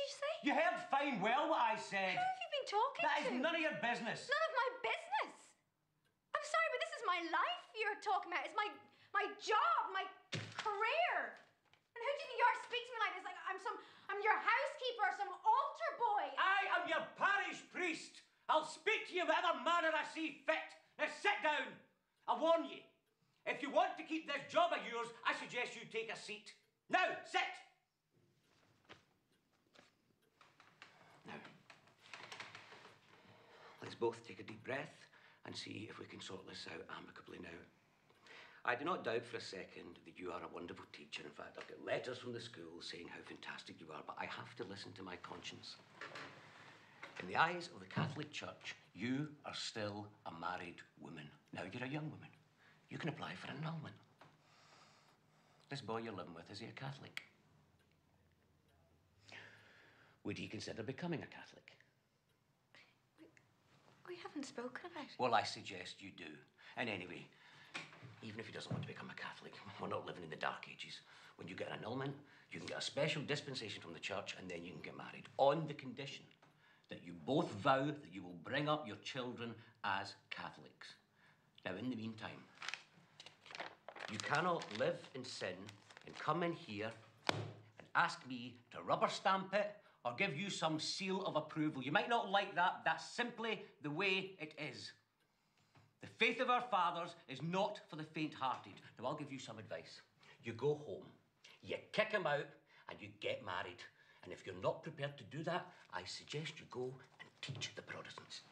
you say? You heard fine well what I said. Who have you been talking to? That is none of your business. None of my business. I'm sorry, but this is my life you're talking about. It's my job, my career. And who do you think you are speaking to me like this? Like I'm your housekeeper or some altar boy. I am your parish priest. I'll speak to you whatever manner I see fit. Now sit down. I warn you. If you want to keep this job of yours, I suggest you take a seat. Now, sit. Now, let's both take a deep breath and see if we can sort this out amicably now. I do not doubt for a second that you are a wonderful teacher. In fact, I've got letters from the school saying how fantastic you are, but I have to listen to my conscience. In the eyes of the Catholic Church, you are still a married woman. Now you're a young woman. You can apply for annulment. This boy you're living with, is he a Catholic? Would he consider becoming a Catholic? We haven't spoken about it. Well, I suggest you do. And anyway, even if he doesn't want to become a Catholic, we're not living in the Dark Ages. When you get an annulment, you can get a special dispensation from the church and then you can get married on the condition that you both vow that you will bring up your children as Catholics. Now, in the meantime, you cannot live in sin and come in here and ask me to rubber stamp it or give you some seal of approval. You might not like that. That's simply the way it is. The faith of our fathers is not for the faint-hearted. Now, I'll give you some advice. You go home, you kick him out, and you get married. And if you're not prepared to do that, I suggest you go and teach the Protestants.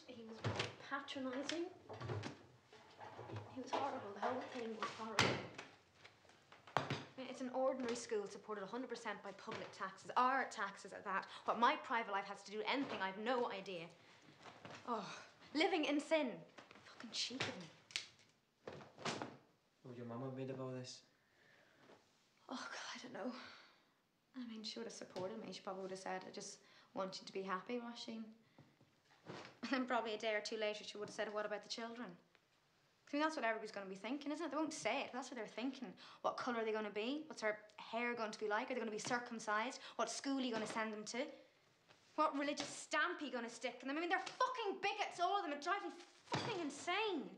He was patronising. He was horrible. The whole thing was horrible. I mean, it's an ordinary school supported 100% by public taxes, our taxes at that. What my private life has to do with anything, I've no idea. Oh, living in sin. Fucking cheek of me. What would your mum have made of all this? Oh, God, I don't know. I mean, she would have supported me. She probably would have said, I just want you to be happy, Roisin. And then probably a day or two later, she would have said, what about the children? I mean, that's what everybody's going to be thinking, isn't it? They won't say it, but that's what they're thinking. What colour are they going to be? What's their hair going to be like? Are they going to be circumcised? What school are you going to send them to? What religious stamp are you going to stick on them? I mean, they're fucking bigots, all of them. It drives me fucking insane.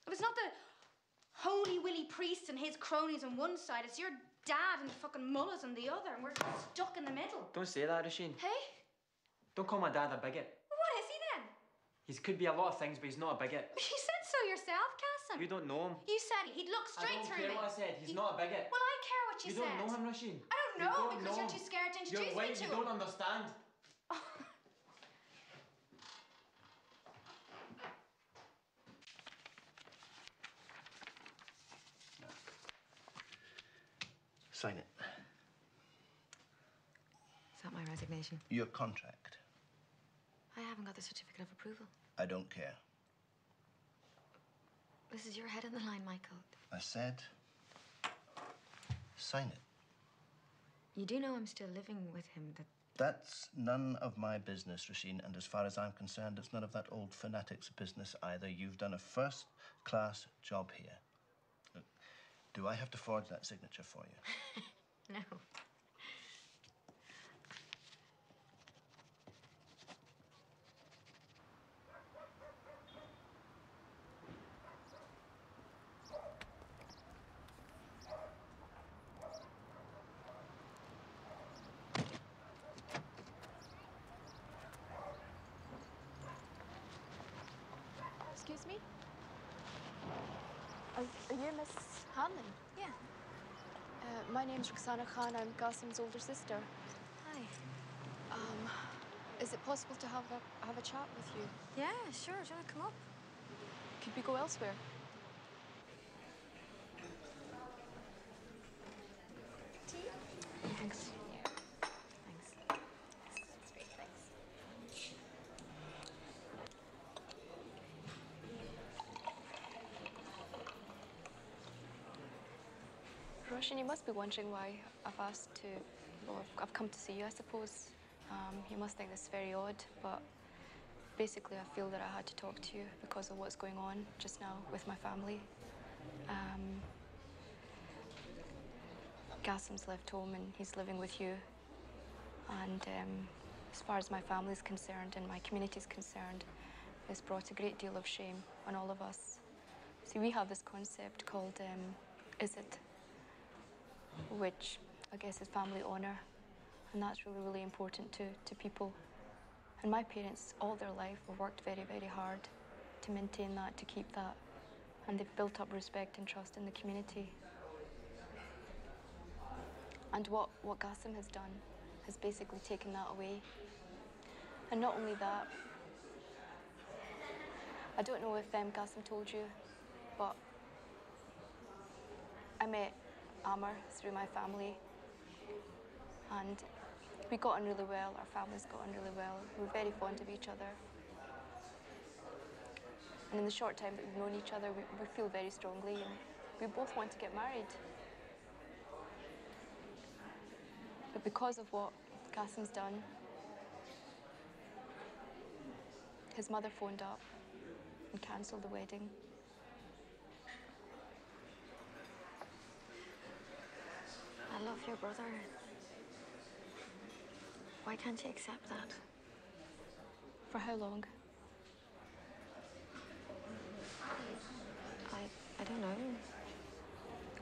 If it's not the Holy Willy priest and his cronies on one side, it's your dad and fucking mullahs on the other, and we're stuck in the middle. Don't say that, Roisin. Hey? Don't call my dad a bigot. What is he then? He could be a lot of things, but he's not a bigot. You said so yourself, Cassim. You don't know him. You said he'd look straight through me. I don't care what I said. He's not a bigot. Well, I care what you said. You don't know him, Roisin. I don't know because you're too scared to introduce me to him. You don't understand. Sign it. Is that my resignation? Your contract. I haven't got the certificate of approval. I don't care. This is your head on the line, Michael. I said, sign it. You do know I'm still living with him, That's none of my business, Roisin, and as far as I'm concerned, it's none of that old fanatic's business either. You've done a first-class job here. Look, do I have to forge that signature for you? No. Excuse me? Are you Miss Hanlon? Yeah. My name's Roxana Khan. I'm Qasim's older sister. Hi. Is it possible to have a chat with you? Yeah, sure. Do you want to come up? Could we go elsewhere? Tea? Thanks. Yeah. Thanks. That's great. Thanks. Roshan, you must be wondering why I've asked to, well, I've come to see you, I suppose. You must think this is very odd, but basically I feel that I had to talk to you because of what's going on just now with my family. Qasim's left home and he's living with you. And as far as my family's concerned and my community's concerned, it's brought a great deal of shame on all of us. See, we have this concept called Is It, which I guess is family honor. And that's really, really important to people. And my parents, all their life, have worked very, very hard to maintain that, to keep that. And they've built up respect and trust in the community. And what Qasim has done has basically taken that away. And not only that, I don't know if Qasim told you, but I met Amr through my family. And we got on really well, our families got on really well. We were very fond of each other. And in the short time that we've known each other, we feel very strongly, and we both want to get married. But because of what Qasim's done, his mother phoned up and cancelled the wedding. I love your brother. Why can't you accept that? For how long? I don't know.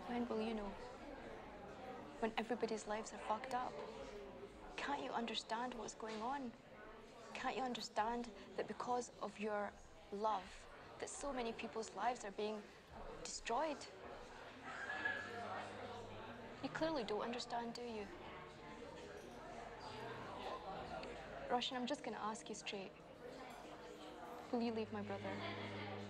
When will you know? When everybody's lives are fucked up? Can't you understand what's going on? Can't you understand that because of your love, that so many people's lives are being destroyed? You clearly don't understand, do you? Roshan, I'm just going to ask you straight. Will you leave my brother?